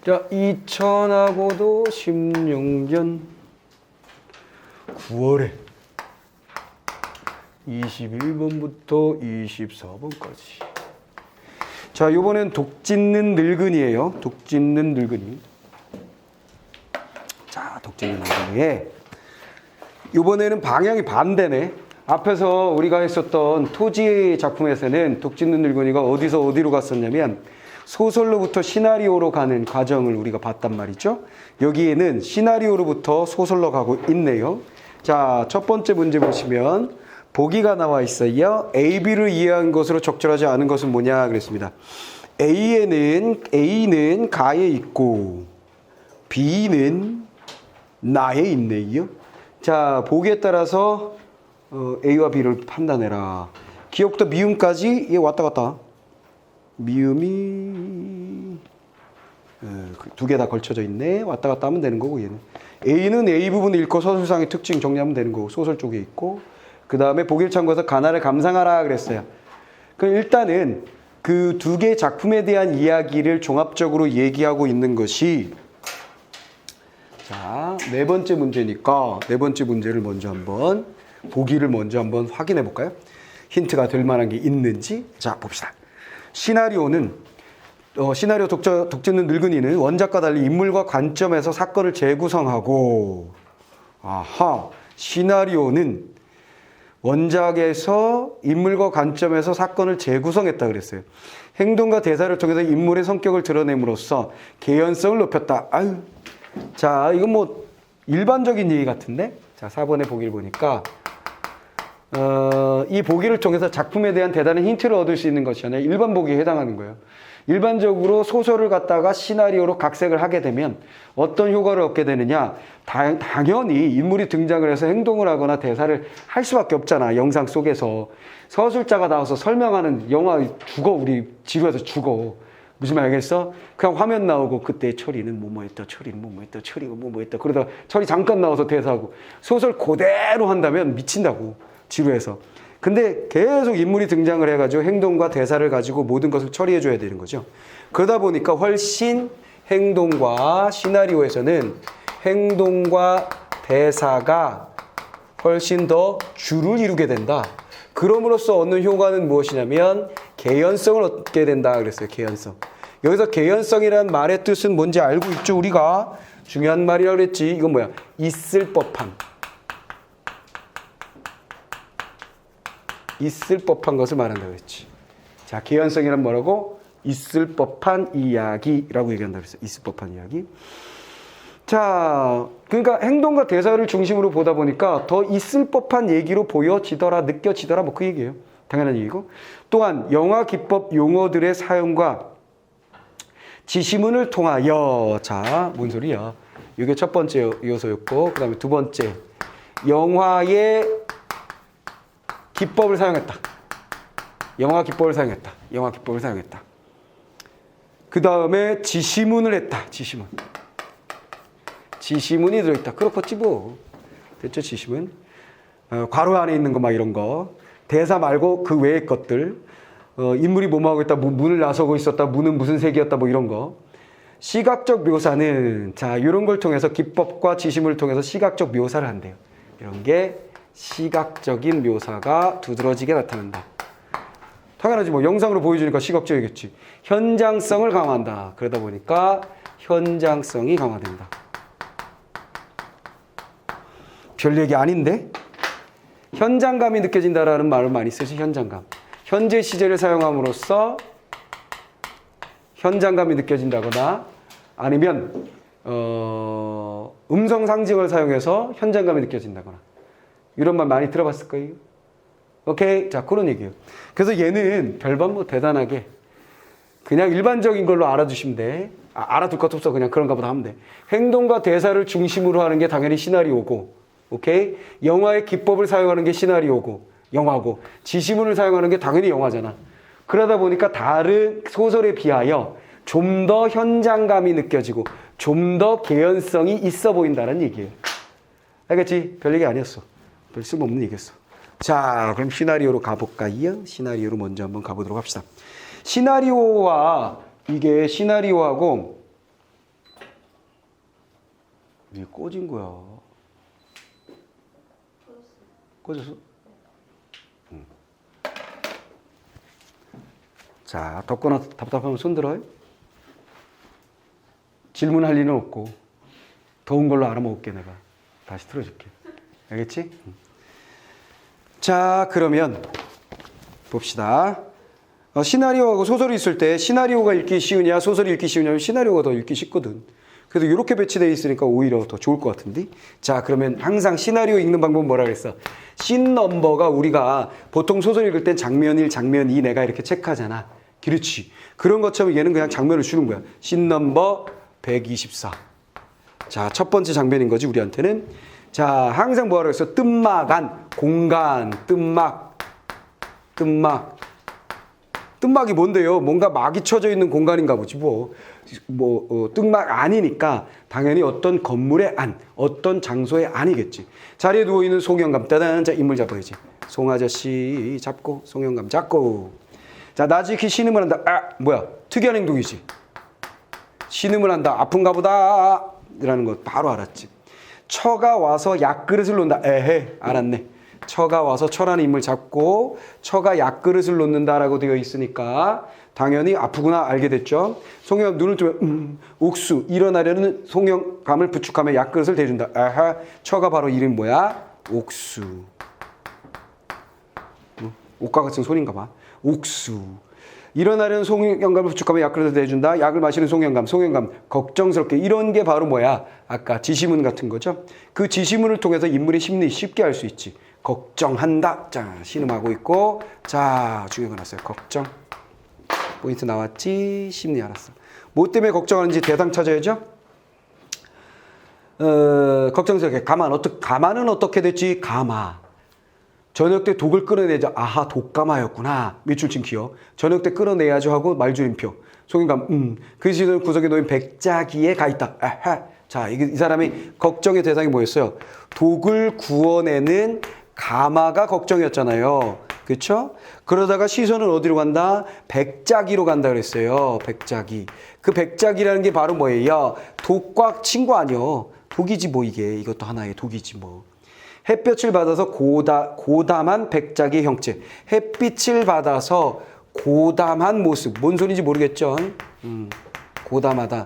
자, 2000하고도 16년 9월에 21번부터 24번까지. 자, 요번엔 독짓는 늙은이에요. 독짓는 늙은이. 자, 독짓는 늙은이에 요번에는 방향이 반대네. 앞에서 우리가 했었던 토지 작품에서는 독짓는 늙은이가 어디서 어디로 갔었냐면 소설로부터 시나리오로 가는 과정을 우리가 봤단 말이죠. 여기에는 시나리오로부터 소설로 가고 있네요. 자, 첫 번째 문제 보시면 보기가 나와 있어요. A, B를 이해한 것으로 적절하지 않은 것은 뭐냐 그랬습니다. A는 가에 있고 B는 나에 있네요. 자, 보기에 따라서 A와 B를 판단해라. 기억부터 미음까지 얘 왔다 갔다. 미음이 두 개 다 걸쳐져 있네. 왔다 갔다 하면 되는 거고 얘는. A는 A 부분을 읽고 서술상의 특징 정리하면 되는 거고 소설 쪽에 있고 그 다음에 보기를 참고해서 가나를 감상하라 그랬어요. 그럼 일단은 그 두 개 작품에 대한 이야기를 종합적으로 얘기하고 있는 것이 자, 네 번째 문제니까 네 번째 문제를 먼저 한번 보기를 먼저 한번 확인해 볼까요? 힌트가 될 만한 게 있는지. 자, 봅시다. 시나리오는 시나리오 독짓는 늙은이는 원작과 달리 인물과 관점에서 사건을 재구성하고 시나리오는 원작에서 인물과 관점에서 사건을 재구성했다 그랬어요. 행동과 대사를 통해서 인물의 성격을 드러냄으로써 개연성을 높였다. 자, 이건 뭐 일반적인 얘기 같은데. 자, 4번의 보기를 보니까 이 보기를 통해서 작품에 대한 대단한 힌트를 얻을 수 있는 것이잖아요. 일반 보기에 해당하는 거예요. 일반적으로 소설을 갖다가 시나리오로 각색을 하게 되면 어떤 효과를 얻게 되느냐. 당연히 인물이 등장을 해서 행동을 하거나 대사를 할 수밖에 없잖아. 영상 속에서. 서술자가 나와서 설명하는 영화 죽어. 우리 지루해서 죽어. 무슨 말 알겠어? 그냥 화면 나오고 그때 철이는 뭐뭐했다. 철이는 뭐뭐했다. 철이가 뭐뭐했다. 그러다 철이 잠깐 나와서 대사하고. 소설 그대로 한다면 미친다고. 지루해서. 근데 계속 인물이 등장을 해가지고 행동과 대사를 가지고 모든 것을 처리해줘야 되는 거죠. 그러다 보니까 훨씬 행동과 시나리오에서는 행동과 대사가 훨씬 더 주를 이루게 된다. 그럼으로써 얻는 효과는 무엇이냐면 개연성을 얻게 된다 그랬어요. 개연성. 여기서 개연성이라는 말의 뜻은 뭔지 알고 있죠. 우리가 중요한 말이라고 그랬지. 이건 뭐야? 있을 법한. 있을 법한 것을 말한다고 했지. 자, 개연성이란 뭐라고? 있을 법한 이야기라고 얘기한다고 했어요. 있을 법한 이야기. 자, 그러니까 행동과 대사를 중심으로 보다 보니까 더 있을 법한 얘기로 보여지더라, 느껴지더라, 뭐 그 얘기예요. 당연한 얘기고. 또한 영화 기법 용어들의 사용과 지시문을 통하여, 자, 뭔 소리야? 이게 첫 번째 요소였고, 그 다음에 두 번째, 영화의 기법을 사용했다. 영화 기법을 사용했다. 영화 기법을 사용했다. 그 다음에 지시문을 했다. 지시문. 지시문이 들어있다. 그렇겠지 뭐. 됐죠? 지시문. 괄호 안에 있는 거 막 이런 거. 대사 말고 그 외의 것들. 인물이 뭐뭐 하고 있다. 문을 나서고 있었다. 문은 무슨 색이었다. 뭐 이런 거. 시각적 묘사는 자, 이런 걸 통해서 기법과 지시문을 통해서 시각적 묘사를 한대요. 이런 게 시각적인 묘사가 두드러지게 나타난다. 당연하지 뭐 영상으로 보여주니까 시각적이겠지. 현장성을 강화한다. 그러다 보니까 현장성이 강화된다. 별 얘기 아닌데? 현장감이 느껴진다라는 말을 많이 쓰지. 현장감. 현재 시제를 사용함으로써 현장감이 느껴진다거나 아니면 음성 상징을 사용해서 현장감이 느껴진다거나 이런 말 많이 들어봤을 거예요. 오케이? 자, 그런 얘기예요. 그래서 얘는 별반 뭐 대단하게 그냥 일반적인 걸로 알아두시면 돼. 알아둘 것도 없어. 그냥 그런가 보다 하면 돼. 행동과 대사를 중심으로 하는 게 당연히 시나리오고, 오케이? 영화의 기법을 사용하는 게 시나리오고, 영화고, 지시문을 사용하는 게 당연히 영화잖아. 그러다 보니까 다른 소설에 비하여 좀 더 현장감이 느껴지고, 좀 더 개연성이 있어 보인다는 얘기예요. 알겠지? 별 얘기 아니었어. 별 쓸모없는 얘기였어. 자, 그럼 시나리오로 가볼까요? 시나리오로 먼저 한번 가보도록 합시다. 시나리오와 이게 시나리오하고 이게 꺼진 거야. 꺼졌어? 응. 자, 덥거나 답답하면 손 들어요. 질문할 일은 없고 더운 걸로 알아먹을게 내가. 다시 틀어줄게. 알겠지? 응. 자, 그러면 봅시다. 시나리오하고 소설이 있을 때 시나리오가 읽기 쉬우냐 소설이 읽기 쉬우냐면 시나리오가 더 읽기 쉽거든. 그래도 이렇게 배치되어 있으니까 오히려 더 좋을 것 같은데. 자, 그러면 항상 시나리오 읽는 방법은 뭐라 그랬어? 씬 넘버가 우리가 보통 소설 읽을 땐 장면 1, 장면 2 내가 이렇게 체크하잖아. 그렇지. 그런 것처럼 얘는 그냥 장면을 주는 거야. 씬 넘버 124. 자, 첫 번째 장면인 거지 우리한테는. 자, 항상 뭐라 그랬어? 뜸막 공간, 뜸막. 뜸막이 뭔데요? 뭔가 막이 쳐져 있는 공간인가 보지 뜸막 안이니까 당연히 어떤 건물의 안, 어떤 장소의 안이겠지. 자리에 누워있는 송영감, 따단. 자, 인물 잡아야지. 송 아저씨 잡고, 송영감 잡고. 자, 나지키 신음을 한다. 아, 뭐야? 특이한 행동이지. 신음을 한다. 아픈가 보다. 라는 거 바로 알았지. 처가 와서 약그릇을 놓는다. 에헤, 알았네. 처가 와서 처라는 인물 잡고 처가 약그릇을 놓는다라고 되어 있으니까 당연히 아프구나 알게 됐죠. 송영감 눈을 뜨면 옥수 일어나려는 송영감을 부축하며 약그릇을 대준다. 아하, 처가 바로 이름 뭐야? 옥수. 옥과 같은 소리인가 봐. 옥수. 일어나려는 송영감을 부축하며 약그릇을 대준다. 약을 마시는 송영감 걱정스럽게. 이런 게 바로 뭐야? 아까 지시문 같은 거죠. 그 지시문을 통해서 인물의 심리 쉽게 알 수 있지. 걱정한다. 자, 신음하고 있고. 자, 중요한 거 나왔어요. 걱정. 포인트 나왔지. 심리 알았어. 뭐 때문에 걱정하는지 대상 찾아야죠. 걱정스럽게. 가마는 어떻게 됐지? 가마. 저녁 때 독을 끌어내자. 아하, 독가마였구나. 밑줄친 기억. 저녁 때 끌어내야죠 하고 말줄임표. 송영감, 그 시절 구석에 놓인 백자기에 가 있다. 아하. 자, 이 사람이 걱정의 대상이 뭐였어요? 독을 구워내는 가마가 걱정이었잖아요. 그렇죠? 그러다가 시선은 어디로 간다? 백자기로 간다 그랬어요. 백자기. 그 백자기라는 게 바로 뭐예요? 독과 친구 아니요. 독이지 뭐 이게. 이것도 하나의 독이지 뭐. 햇볕을 받아서 고담한 백자기 형체. 햇빛을 받아서 고담한 모습. 뭔 소리인지 모르겠죠? 고담하다.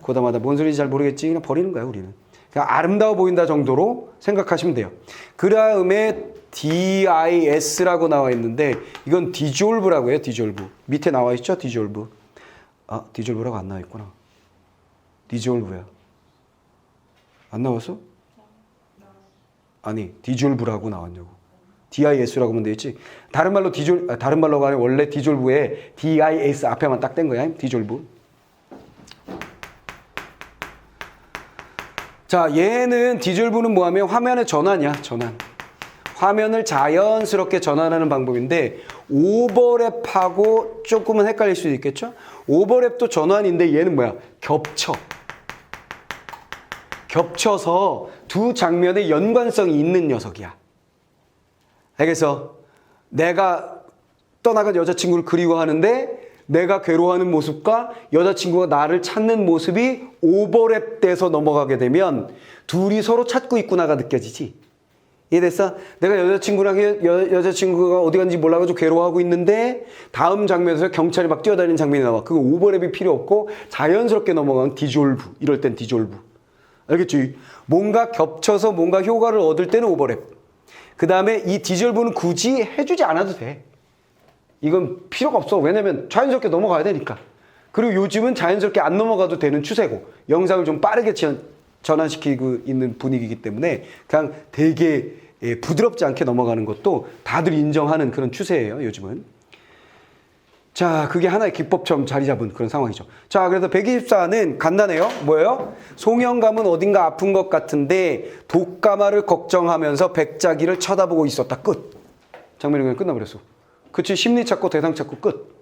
고담하다. 뭔 소리인지 잘 모르겠지? 그냥 버리는 거야 우리는. 그냥 아름다워 보인다 정도로 생각하시면 돼요. 그 다음에 DIS라고 나와 있는데 이건 디졸브라고 해요. 디졸브. 밑에 나와 있죠? 디졸브. 아, 디졸브라고 안 나와 있구나. 디졸브야. 안 나왔어? 아니, 디졸브라고 나왔냐고. DIS라고 하면 되겠지. 다른 말로 다른 말로 하면 원래 디졸브에 DIS 앞에만 딱 된 거야. 디졸브. 자, 얘는 디졸브는 뭐하면 화면의 전환이야. 전환. 화면을 자연스럽게 전환하는 방법인데 오버랩하고 조금은 헷갈릴 수도 있겠죠. 오버랩도 전환인데 얘는 뭐야? 겹쳐서 두 장면의 연관성이 있는 녀석이야. 알겠어? 내가 떠나간 여자친구를 그리워하는데 내가 괴로워하는 모습과 여자친구가 나를 찾는 모습이 오버랩돼서 넘어가게 되면 둘이 서로 찾고 있구나가 느껴지지. 이해됐어? 내가 여자친구가 어디 갔는지 몰라가지고 괴로워하고 있는데 다음 장면에서 경찰이 막 뛰어다니는 장면이 나와. 그거 오버랩이 필요 없고 자연스럽게 넘어가는 디졸브. 이럴 땐 디졸브. 알겠지? 뭔가 겹쳐서 뭔가 효과를 얻을 때는 오버랩. 그 다음에 이 디졸브는 굳이 해주지 않아도 돼. 이건 필요가 없어. 왜냐면 자연스럽게 넘어가야 되니까. 그리고 요즘은 자연스럽게 안 넘어가도 되는 추세고 영상을 좀 빠르게 전환시키고 있는 분위기이기 때문에 그냥 되게 부드럽지 않게 넘어가는 것도 다들 인정하는 그런 추세예요. 요즘은. 자, 그게 하나의 기법처럼 자리 잡은 그런 상황이죠. 자, 그래서 124는 간단해요. 뭐예요? 송영감은 어딘가 아픈 것 같은데 독가마를 걱정하면서 백자기를 쳐다보고 있었다. 끝. 장면이 그냥 끝나버렸어. 그치? 심리 찾고 대상 찾고 끝.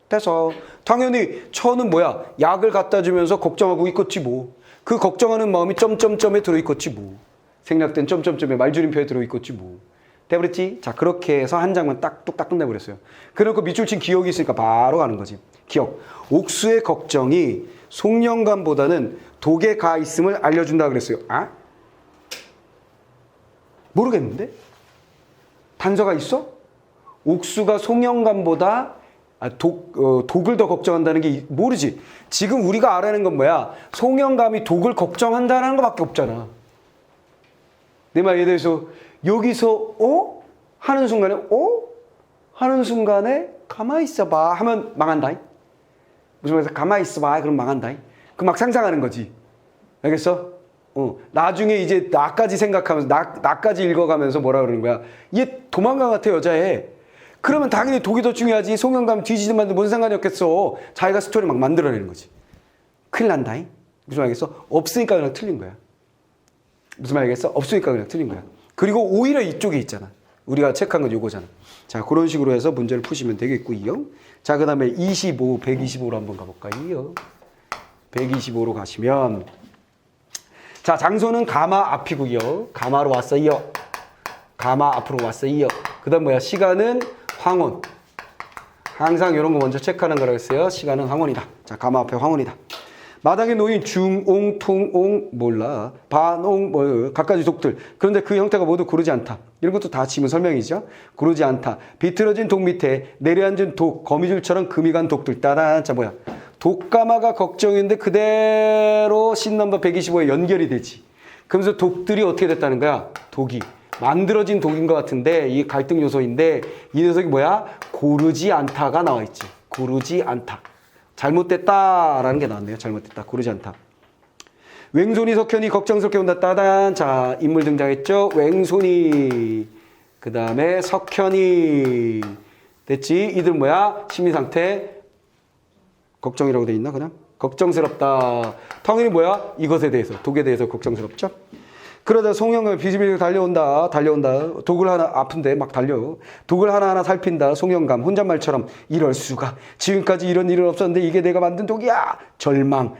돼서 당연히 처는 뭐야? 약을 갖다 주면서 걱정하고 있겠지 뭐. 그 걱정하는 마음이 점점점에 들어있겠지 뭐. 생략된 점점점에 말줄임표에 들어있겠지 뭐. 돼버렸지? 자, 그렇게 해서 한 장면 딱 뚝딱 끝내버렸어요. 그리고 밑줄 친 기억이 있으니까 바로 가는 거지. 기억. 옥수의 걱정이 송영감보다는 독에 가 있음을 알려준다 그랬어요. 아? 모르겠는데? 단서가 있어? 옥수가 송영감보다 독을 더 걱정한다는 게 모르지. 지금 우리가 알아내는 건 뭐야? 송영감이 독을 걱정한다는 것밖에 없잖아. 내 말에 대해서 여기서 하는 순간에 하는 순간에 가만히 있어봐 하면 망한다. 무슨 말이야? 가만히 있어봐 그럼 망한다. 그 막 상상하는 거지. 알겠어? 나중에 이제 나까지 생각하면서 나까지 읽어가면서 뭐라 그러는 거야? 얘 도망간 것 같아 여자애. 그러면 당연히 독이 더 중요하지. 송영감 뒤지든 말든 뭔 상관이 없겠어. 자기가 스토리 막 만들어내는 거지. 큰일 난다잉. 무슨 말이겠어? 없으니까 그냥 틀린 거야. 무슨 말이겠어? 없으니까 그냥 틀린 거야. 그리고 오히려 이쪽에 있잖아. 우리가 체크한 건 요거잖아. 자, 그런 식으로 해서 문제를 푸시면 되겠고요. 자, 그 다음에 25, 125로 한번 가볼까요? 125로 가시면 자, 장소는 가마 앞이고요. 가마로 왔어요. 가마 앞으로 왔어요. 그 다음 뭐야? 시간은 황혼. 항상 이런 거 먼저 체크하는 거라고 했어요. 시간은 황혼이다. 자, 가마 앞에 황혼이다. 마당에 놓인 중옹, 퉁옹, 몰라. 반옹, 갖가지 독들. 그런데 그 형태가 모두 고르지 않다. 이런 것도 다 지문 설명이죠. 고르지 않다. 비틀어진 독 밑에 내려앉은 독, 거미줄처럼 금이 간 독들. 따란. 자, 뭐야? 독가마가 걱정인데 그대로 씬 넘버 125에 연결이 되지. 그러면서 독들이 어떻게 됐다는 거야? 독이. 만들어진 독인 것 같은데 이 갈등 요소인데 이 녀석이 뭐야? 고르지 않다가 나와 있지. 고르지 않다. 잘못됐다라는 게 나왔네요. 잘못됐다. 고르지 않다. 웽손이 석현이 걱정스럽게 온다. 따단. 자, 인물 등장했죠. 웽손이. 그 다음에 석현이. 됐지? 이들 뭐야? 심리상태. 걱정이라고 돼 있나 그냥? 걱정스럽다. 당연히 뭐야? 이것에 대해서. 독에 대해서 걱정스럽죠? 그러다 송영감이 비실비실 달려온다. 독을 하나 아픈데 막 달려. 독을 하나하나 살핀다. 송영감 혼잣말처럼 이럴 수가. 지금까지 이런 일은 없었는데 이게 내가 만든 독이야. 절망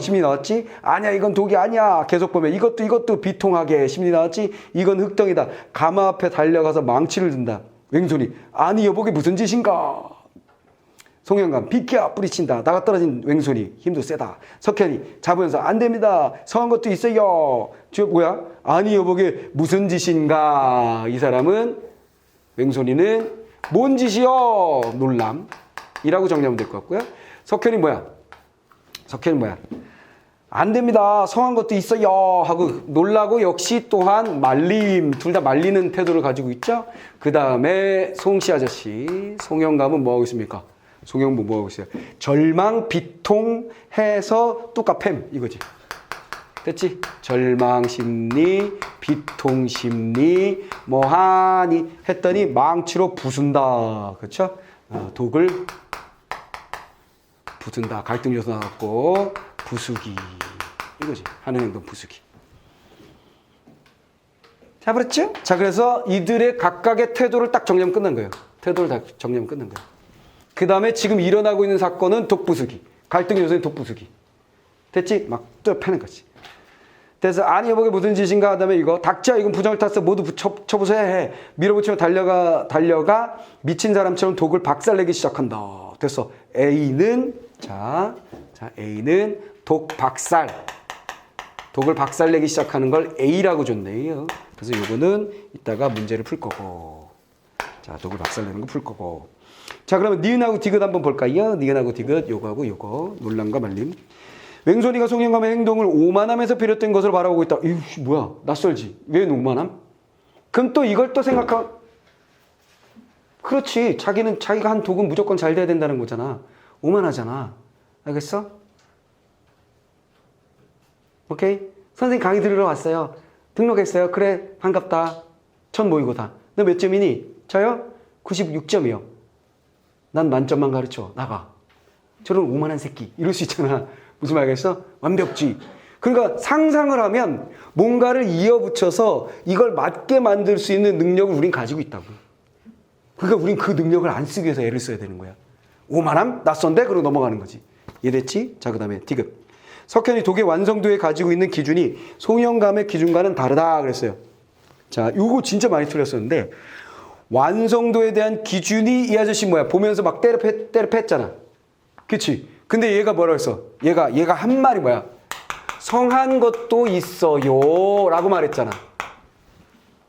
심리 나왔지? 아니야 이건 독이 아니야. 계속 보면 이것도 비통하게 심리 나왔지? 이건 흑덩이다. 가마 앞에 달려가서 망치를 든다. 웽손이 아니 여보게 무슨 짓인가? 송영감 비키야 뿌리친다. 나가 떨어진 웽손이 힘도 세다. 석현이 잡으면서 안 됩니다. 성한 것도 있어요. 저 뭐야? 아니 여보게 무슨 짓인가? 이 사람은 웽손이는 뭔 짓이요? 놀람이라고 정리하면 될 것 같고요. 석현이 뭐야? 안 됩니다. 성한 것도 있어요. 하고 놀라고 역시 또한 말림. 둘 다 말리는 태도를 가지고 있죠. 그 다음에 송씨 아저씨 송영감은 뭐하고 있습니까? 송영무 뭐하고 있어요? 절망, 비통해서 뚜까팸 이거지. 됐지? 절망 심리, 비통 심리, 뭐하니 했더니 망치로 부순다. 그렇죠? 독을 부순다. 갈등 요소 나왔고 부수기 이거지. 하는 행동 부수기. 자, 그렇죠? 자, 그래서 이들의 각각의 태도를 딱 정리하면 끝난 거예요. 태도를 딱 정리하면 끝난 거예요. 그 다음에 지금 일어나고 있는 사건은 독부수기. 갈등 요소는 독부수기. 됐지? 막 또 패는 거지. 그래서 아니 여보게 무슨 짓인가 하다면 이거 닥치야 이건 부정을 탔어 모두 쳐보세요 해. 밀어붙이며 달려가 미친 사람처럼 독을 박살내기 시작한다. 됐어. A는 A는 독을 박살내기 시작하는 걸 A라고 줬네요. 그래서 이거는 이따가 문제를 풀 거고. 자, 독을 박살내는 거 풀 거고. 자, 그러면 니은하고 디귿 한번 볼까요? 니은하고 디귿 요거하고 요거 놀람과 말림. 웽손이가 송영감의 행동을 오만함에서 비롯된 것으로 바라보고 있다. 이거 뭐야? 낯설지? 왜 오만함? 그럼 또 이걸 또 그렇지. 자기가 한 독은 무조건 잘 돼야 된다는 거잖아. 오만하잖아. 알겠어? 오케이? 선생님 강의 들으러 왔어요. 등록했어요. 그래 반갑다. 첫 모의고사. 너 몇 점이니? 저요? 96점이요. 난 만점만 가르쳐. 나가. 저런 오만한 새끼. 이럴 수 있잖아. 무슨 말이겠어? 완벽주의. 그러니까 상상을 하면 뭔가를 이어붙여서 이걸 맞게 만들 수 있는 능력을 우린 가지고 있다고. 그러니까 우린 그 능력을 안 쓰기 위해서 애를 써야 되는 거야. 오만함? 낯선데? 그러고 넘어가는 거지. 이해됐지? 자, 그 다음에 디귿. 석현이 독의 완성도에 가지고 있는 기준이 송영감의 기준과는 다르다 그랬어요. 자, 요거 진짜 많이 틀렸었는데 완성도에 대한 기준이 이 아저씨 뭐야? 보면서 막 때려 팼잖아. 그치? 근데 얘가 뭐라고 했어? 얘가 한 말이 뭐야? 성한 것도 있어요 라고 말했잖아.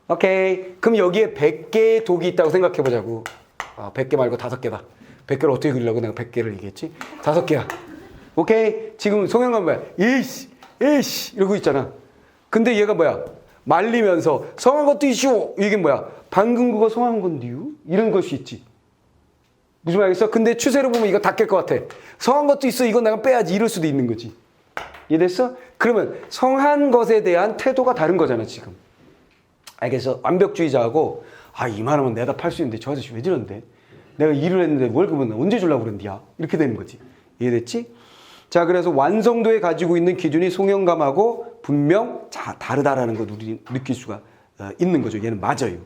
오케이. 그럼 여기에 100개의 독이 있다고 생각해 보자고. 100개 말고 5개다. 100개를 어떻게 그리려고 내가 100개를 얘기했지? 5개야. 오케이. 지금 송영감 뭐야? 이씨 이러고 있잖아. 근데 얘가 뭐야? 말리면서 성한 것도 있슈. 이게 뭐야? 방금 그거 성한 건데요? 이런 것이 있지. 무슨 말이겠어? 근데 추세로 보면 이거 다 깰 것 같아. 성한 것도 있어. 이건 내가 빼야지. 이럴 수도 있는 거지. 이해됐어? 그러면 성한 것에 대한 태도가 다른 거잖아 지금. 알겠어? 완벽주의자하고 이만하면 내다 팔 수 있는데 저 아저씨 왜 저런데? 내가 일을 했는데 월급은 언제 주려고 그랬는데야? 이렇게 되는 거지. 이해됐지? 자, 그래서 완성도에 가지고 있는 기준이 송영감하고 분명 다르다라는 걸 우리 느낄 수가 있는 거죠. 얘는 맞아요.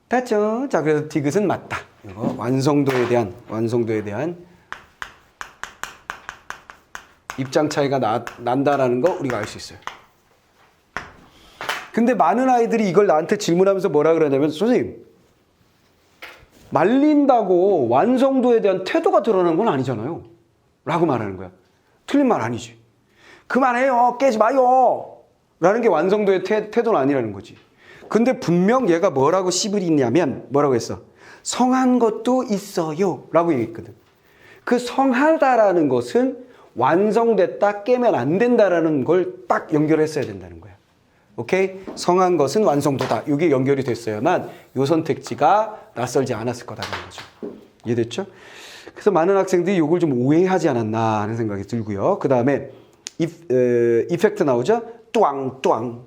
됐죠? 자, 그래서 디귿은 맞다. 이거 완성도에 대한 입장 차이가 난다라는 거 우리가 알 수 있어요. 근데 많은 아이들이 이걸 나한테 질문하면서 뭐라 그러냐면 선생님 말린다고 완성도에 대한 태도가 드러나는 건 아니잖아요 라고 말하는 거야. 틀린 말 아니지. 그만해요 깨지 마요 라는 게 완성도의 태도는 아니라는 거지. 근데 분명 얘가 뭐라고 씹으리냐면 뭐라고 했어? 성한 것도 있어요 라고 얘기했거든. 그 성하다라는 것은 완성됐다 깨면 안 된다라는 걸 딱 연결했어야 된다는 거야. 오케이? 성한 것은 완성도다. 이게 연결이 됐어야만 이 선택지가 낯설지 않았을 거다라는 거죠. 이해됐죠? 그래서 많은 학생들이 이걸 좀 오해하지 않았나 하는 생각이 들고요. 그 다음에 이펙트 나오죠? 뚜앙.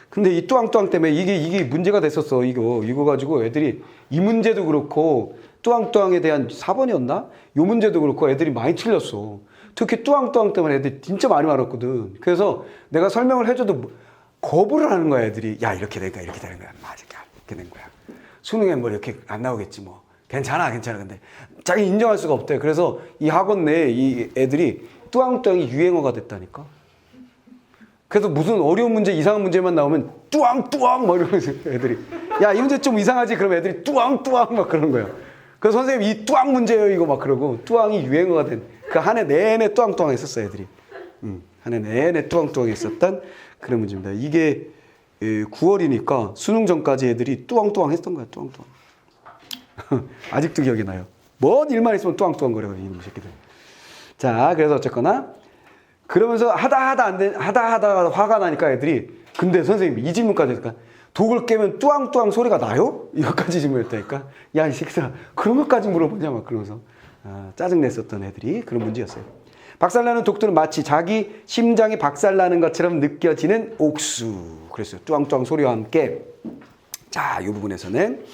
근데 이 뚜앙 때문에 이게 문제가 됐었어. 이거 가지고 애들이 이 문제도 그렇고 뚜앙에 대한 4번이었나? 이 문제도 그렇고 애들이 많이 틀렸어. 특히 뚜앙 때문에 애들이 진짜 많이 말았거든. 그래서 내가 설명을 해줘도 거부를 하는 거야, 애들이. 야, 이렇게 되니까 이렇게 되는 거야. 맞아, 이렇게 된 거야. 수능에 뭐 이렇게 안 나오겠지, 뭐. 괜찮아. 근데 자기 인정할 수가 없대. 그래서 이 학원 내에 이 애들이 뚜앙이 유행어가 됐다니까. 그래서 무슨 어려운 문제, 이상한 문제만 나오면 뚜앙 막 이러면서 애들이. 야, 이 문제 좀 이상하지? 그러면 애들이 뚜앙 막 그러는 거야. 그래서 선생님 이 뚜앙 문제예요, 이거 막 그러고. 뚜앙이 유행어가 된. 그 한 해 내내 뚜앙 했었어, 애들이. 한 해 내내 뚜앙 했었던 그런 문제입니다. 이게 9월이니까 수능 전까지 애들이 뚜앙 했던 거야, 뚜앙. 아직도 기억이 나요. 뭔 일만 있으면 뚜앙 거려요, 이놈 새끼들. 자, 그래서 어쨌거나 그러면서 하다 화가 나니까 애들이 근데 선생님 이 질문까지 했을까? 독을 깨면 뚜앙 소리가 나요? 이것까지 질문했다니까. 야, 이 새끼들아, 그런 것까지 물어보냐 막 그러면서 짜증냈었던 애들이 그런 문제였어요. 박살나는 독들은 마치 자기 심장이 박살나는 것처럼 느껴지는 옥수. 그랬어요. 뚜앙 소리와 함께. 자, 이 부분에서는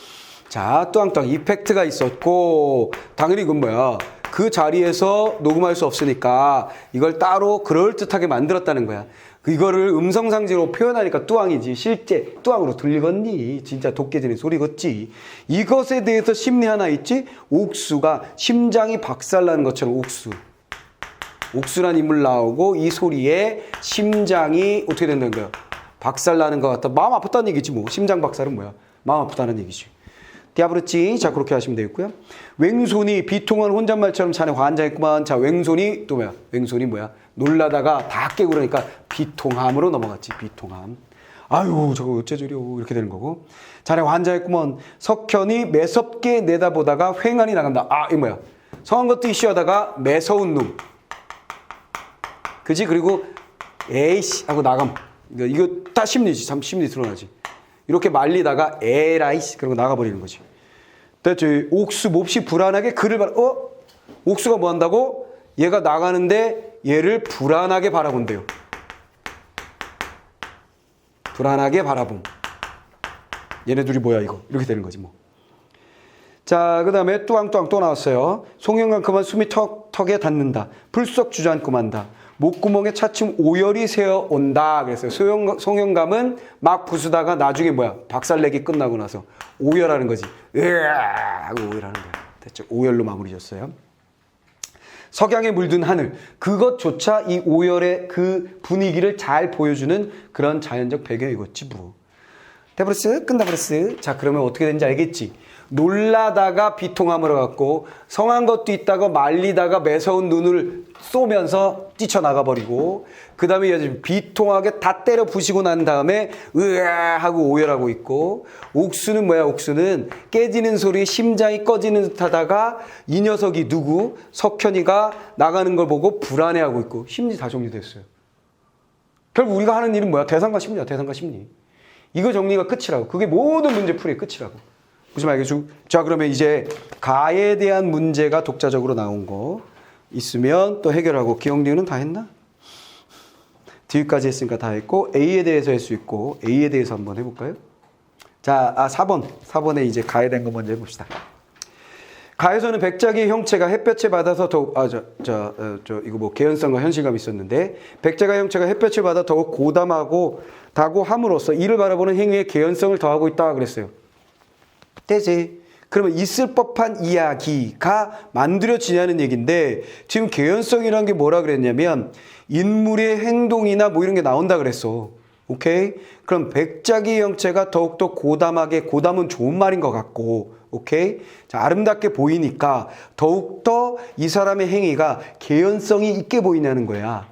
자, 뚜앙 이펙트가 있었고 당연히 이건 뭐야? 그 자리에서 녹음할 수 없으니까 이걸 따로 그럴듯하게 만들었다는 거야. 이거를 음성상지로 표현하니까 뚜앙이지. 실제 뚜앙으로 들리겠니? 진짜 독 깨지는 소리겠지. 이것에 대해서 심리 하나 있지? 옥수가 심장이 박살나는 것처럼 옥수란 인물 나오고 이 소리에 심장이 어떻게 된다는 거야? 박살나는 것 같다. 마음 아프다는 얘기지 뭐. 심장 박살은 뭐야? 마음 아프다는 얘기지. 디아브르치. 자, 그렇게 하시면 되겠고요. 웽손이 비통한 혼잣말처럼 자네 환장했구만. 자, 웽손이 또 뭐야? 웽손이 뭐야? 놀라다가 다 깨고 그러니까 비통함으로 넘어갔지. 비통함. 아유, 저거 어째 저려. 이렇게 되는 거고. 자네 환장했구만. 석현이 매섭게 내다보다가 횡안이 나간다. 아, 이거 뭐야? 성한 것도 이슈하다가 매서운 놈. 그지? 그리고 에이씨 하고 나감. 이거 다 심리지. 참 심리 드러나지. 이렇게 말리다가 에라이씨 그러고 나가버리는 거지. 됐죠? 옥수 몹시 불안하게 그를 옥수가 뭐 한다고? 얘가 나가는데 얘를 불안하게 바라본대요. 불안하게 바라봄. 얘네 둘이 뭐야 이거? 이렇게 되는 거지 뭐. 자, 그 다음에 뚜앙 또 나왔어요. 송영감 그만 숨이 턱에 닿는다. 불쑥 주저앉고만다. 목구멍에 차츰 오열이 새어온다. 그랬어요. 송영감은 막 부수다가 나중에 뭐야? 박살내기 끝나고 나서 오열하는 거지. 으아! 하고 오열하는 거야. 됐죠? 오열로 마무리 졌어요. 석양에 물든 하늘. 그것조차 이 오열의 그 분위기를 잘 보여주는 그런 자연적 배경이겠지 뭐. 데브르스, 끝나브르스. 자, 그러면 어떻게 되는지 알겠지? 놀라다가 비통함으로 갖고 성한 것도 있다가 말리다가 매서운 눈을 쏘면서 뛰쳐나가 버리고 그 다음에 이제 비통하게 다 때려 부시고 난 다음에 으아 하고 오열하고 있고 옥수는 뭐야? 옥수는 깨지는 소리에 심장이 꺼지는 듯 하다가 이 녀석이 누구? 석현이가 나가는 걸 보고 불안해하고 있고 심리 다 정리됐어요. 결국 우리가 하는 일은 뭐야? 대상과 심리야. 대상과 심리. 이거 정리가 끝이라고. 그게 모든 문제 풀이의 끝이라고. 무슨 말이겠죠? 자, 그러면 이제 가에 대한 문제가 독자적으로 나온 거 있으면 또 해결하고 기억 니은은 다 했나? 뒤까지 했으니까 다 했고 A에 대해서 할 수 있고 A에 대해서 한번 해볼까요? 자, 4번에 이제 가에 대한 거 먼저 해봅시다. 가에서는 백작의 형체가 햇볕에 받아서 더욱 이거 뭐 개연성과 현실감이 있었는데 백작의 형체가 햇볕을 받아 더욱 고담하고 다고 함으로써 이를 바라보는 행위에 개연성을 더하고 있다 그랬어요. 되지. 그러면 있을 법한 이야기가 만들어지냐는 얘기인데 지금 개연성이라는 게 뭐라 그랬냐면 인물의 행동이나 뭐 이런 게 나온다 그랬어. 오케이? 그럼 백작의 형체가 더욱더 고담하게, 고담은 좋은 말인 것 같고, 오케이? 자, 아름답게 보이니까 더욱더 이 사람의 행위가 개연성이 있게 보이냐는 거야.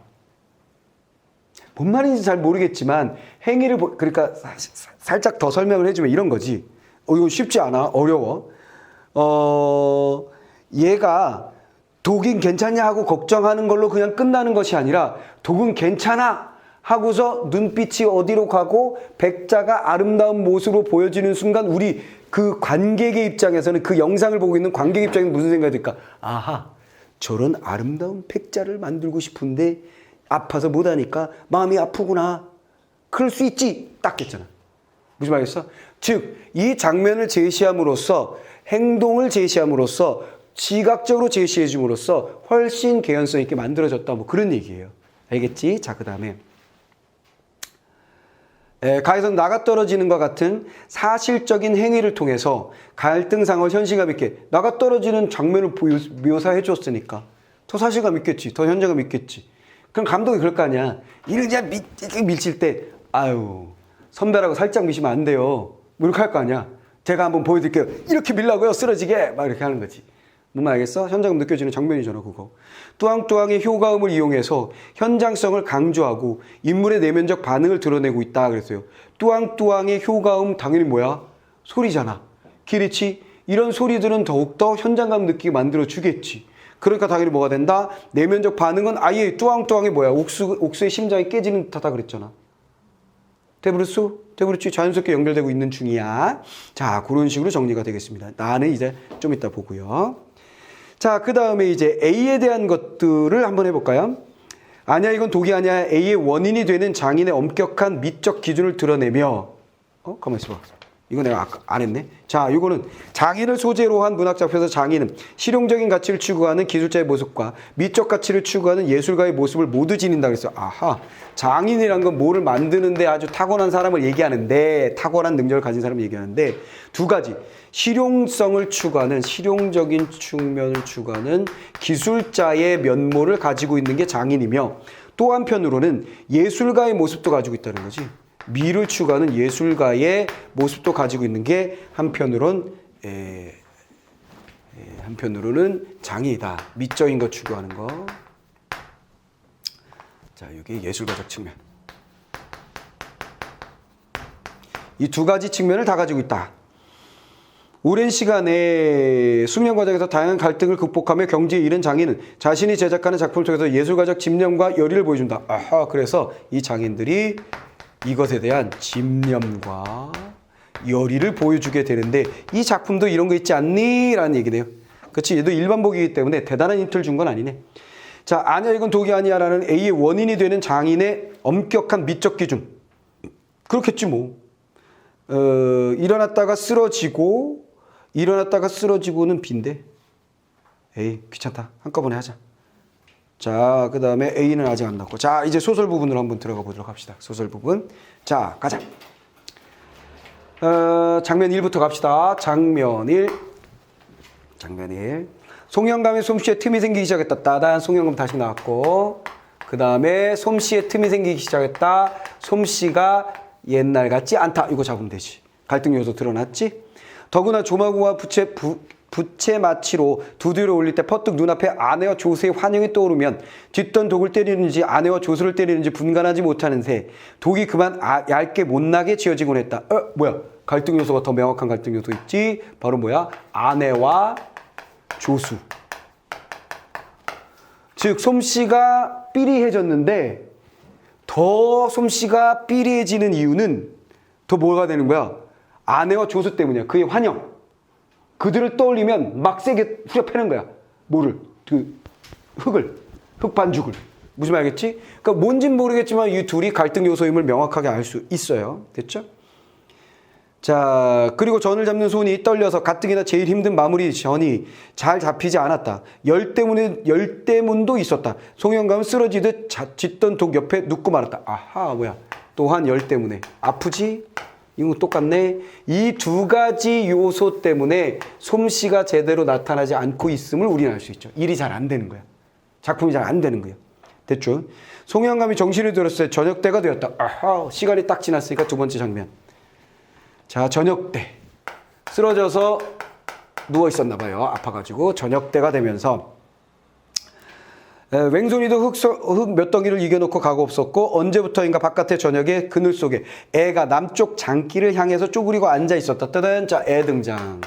뭔 말인지 잘 모르겠지만 행위를 그러니까 살짝 더 설명을 해주면 이런 거지. 이거 쉽지 않아. 어려워. 얘가 독인 괜찮냐 하고 걱정하는 걸로 그냥 끝나는 것이 아니라 독은 괜찮아 하고서 눈빛이 어디로 가고 백자가 아름다운 모습으로 보여지는 순간 우리 그 관객의 입장에서는 그 영상을 보고 있는 관객의 입장에서 무슨 생각이 들까? 아하, 저런 아름다운 백자를 만들고 싶은데 아파서 못하니까 마음이 아프구나. 그럴 수 있지. 딱 했잖아. 무슨 말이겠어? 즉, 이 장면을 제시함으로써 행동을 제시함으로써 시각적으로 제시해 줌으로써 훨씬 개연성 있게 만들어졌다. 뭐 그런 얘기예요. 알겠지? 자, 그 다음에 가에서는 나가 떨어지는 것 같은 사실적인 행위를 통해서 갈등상을 현실감 있게 나가 떨어지는 장면을 묘사해 줬으니까 더 사실감 있겠지. 더 현장감 있겠지. 그럼 감독이 그럴 거 아니야. 이러자 밀칠 때 아유 선배라고 살짝 미시면 안 돼요. 뭐 이렇게 할 거 아니야. 제가 한번 보여드릴게요. 이렇게 밀라고요. 쓰러지게. 막 이렇게 하는 거지. 뭔 말이겠어? 현장감 느껴지는 장면이잖아 그거. 뚜앙뚜앙의 효과음을 이용해서 현장성을 강조하고 인물의 내면적 반응을 드러내고 있다 그랬어요. 뚜앙뚜앙의 효과음 당연히 뭐야? 소리잖아. 그렇지? 이런 소리들은 더욱더 현장감 느끼게 만들어주겠지. 그러니까 당연히 뭐가 된다? 내면적 반응은 아예 뚜앙뚜앙이 뭐야? 옥수의 심장이 깨지는 듯하다 그랬잖아. 되브르지 자연스럽게 연결되고 있는 중이야. 자, 그런 식으로 정리가 되겠습니다. 나는 이제 좀 이따 보고요. 자, 그 다음에 이제 A에 대한 것들을 한번 해볼까요? 아니야, 이건 독이 아니야. A의 원인이 되는 장인의 엄격한 미적 기준을 드러내며, 가만히 있어봐. 이거 내가 아까 안 했네. 자, 이거는 장인을 소재로 한 문학작품에서 장인은 실용적인 가치를 추구하는 기술자의 모습과 미적 가치를 추구하는 예술가의 모습을 모두 지닌다 그랬어요. 아하, 장인이란 건 뭐를 만드는데 아주 타고난 사람을 얘기하는데, 타고난 능력을 가진 사람을 얘기하는데, 두 가지. 실용성을 추구하는, 실용적인 측면을 추구하는 기술자의 면모를 가지고 있는 게 장인이며, 또 한편으로는 예술가의 모습도 가지고 있다는 거지. 미를 추구하는 예술가의 모습도 가지고 있는 게 한편으로는 장이다. 미적인 거 추구하는 거. 자, 여기 예술가적 측면. 이 두 가지 측면을 다 가지고 있다. 오랜 시간에 숙련 과정에서 다양한 갈등을 극복하며 경지에 이른 장인은 자신이 제작하는 작품을 통해서 예술가적 집념과 열의를 보여준다. 아하, 그래서 이 장인들이 이것에 대한 집념과 열의를 보여주게 되는데 이 작품도 이런 거 있지 않니? 라는 얘기네요. 그렇지? 얘도 일반복이기 때문에 대단한 힌트를 준 건 아니네. 자, 아니야 이건 독이 아니야 라는 A의 원인이 되는 장인의 엄격한 미적 기준. 그렇겠지 뭐. 일어났다가 쓰러지고는 B인데 에이 귀찮다. 한꺼번에 하자. 자, 그 다음에 A는 아직 안 나왔고. 자, 이제 소설 부분으로 한번 들어가 보도록 합시다. 소설 부분. 자, 가자. 장면 1부터 갑시다. 장면 1. 송영감의 솜씨에 틈이 생기기 시작했다. 따단 송영감 다시 나왔고. 그 다음에 솜씨에 틈이 생기기 시작했다. 솜씨가 옛날 같지 않다. 이거 잡으면 되지. 갈등 요소 드러났지? 더구나 조마구와 부채마취로 두드려 올릴 때 퍼뜩 눈앞에 아내와 조수의 환영이 떠오르면 뒷던 독을 때리는지 아내와 조수를 때리는지 분간하지 못하는 새 독이 그만 얇게 못나게 지어지곤 했다. 뭐야? 갈등 요소가 더 명확한 갈등 요소 있지? 바로 뭐야? 아내와 조수. 즉 솜씨가 삐리해졌는데 더 솜씨가 삐리해지는 이유는 더 뭐가 되는 거야? 아내와 조수 때문이야. 그의 환영. 그들을 떠올리면 막 세게 후려패는 거야. 뭐를? 그 흙반죽을. 무슨 말이겠지? 그러니까 뭔진 모르겠지만 이 둘이 갈등 요소임을 명확하게 알 수 있어요. 됐죠? 자, 그리고 전을 잡는 손이 떨려서 가뜩이나 제일 힘든 마무리 전이 잘 잡히지 않았다. 열대문도 있었다. 송영감은 쓰러지듯 짖던 독 옆에 눕고 말았다. 아하, 뭐야? 또한 열대문에. 아프지? 이거 똑같네. 이 두 가지 요소 때문에 솜씨가 제대로 나타나지 않고 있음을 우리는 알 수 있죠. 일이 잘 안 되는 거야. 작품이 잘 안 되는 거예요. 됐죠? 송영감이 정신을 들었을 때 저녁 때가 되었다. 아하, 시간이 딱 지났으니까 두 번째 장면. 자, 저녁 때 쓰러져서 누워 있었나 봐요. 아파가지고 저녁 때가 되면서 웽손이도 흙 몇 덩이를 이겨놓고 가고 없었고 언제부터인가 바깥의 저녁에 그늘 속에 애가 남쪽 장길을 향해서 쪼그리고 앉아 있었다. 뜨든 자, 애 등장.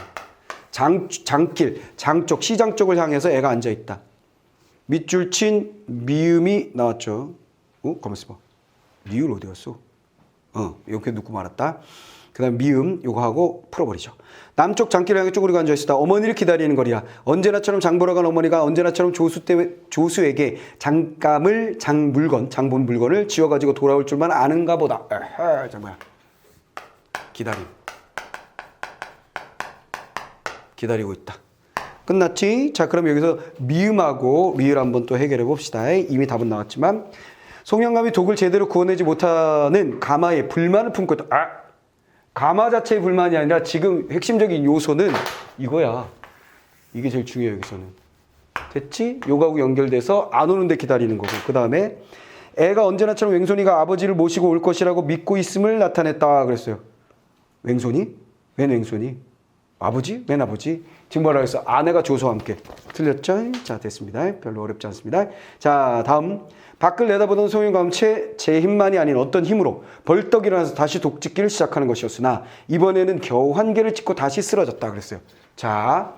장길, 장쪽, 시장 쪽을 향해서 애가 앉아 있다. 밑줄 친 미음이 나왔죠. 가만있어 봐. 미을 어디 갔어? 이렇게 놓고 말았다. 그 다음 미음 요거 하고 풀어버리죠. 남쪽 장길을 향해 쪼그리고 앉아있다. 어머니를 기다리는 거리야. 언제나처럼 장보러 간 어머니가 언제나처럼 조수에게 장본 물건을 지어가지고 돌아올 줄만 아는가 보다. 뭐야. 기다리고 있다. 끝났지? 자, 그럼 여기서 미음하고 리을 한번 또 해결해 봅시다. 이미 답은 나왔지만 송영감이 독을 제대로 구워내지 못하는 가마에 불만을 품고 있다. 가마 자체의 불만이 아니라 지금 핵심적인 요소는 이거야. 이게 제일 중요해요, 여기서는. 됐지? 요거하고 연결돼서 안 오는데 기다리는 거고. 그 다음에 애가 언제나처럼 웽손이가 아버지를 모시고 올 것이라고 믿고 있음을 나타냈다 그랬어요. 웽손이? 웬 웽손이? 아버지? 웬 아버지? 지금 뭐라 그랬어? 아내가 조수와 함께. 틀렸죠? 자, 됐습니다. 별로 어렵지 않습니다. 자, 다음. 밖을 내다보던 송영감은 제 힘만이 아닌 어떤 힘으로 벌떡 일어나서 다시 독짓기를 시작하는 것이었으나 이번에는 겨우 한계를 찍고 다시 쓰러졌다 그랬어요. 자,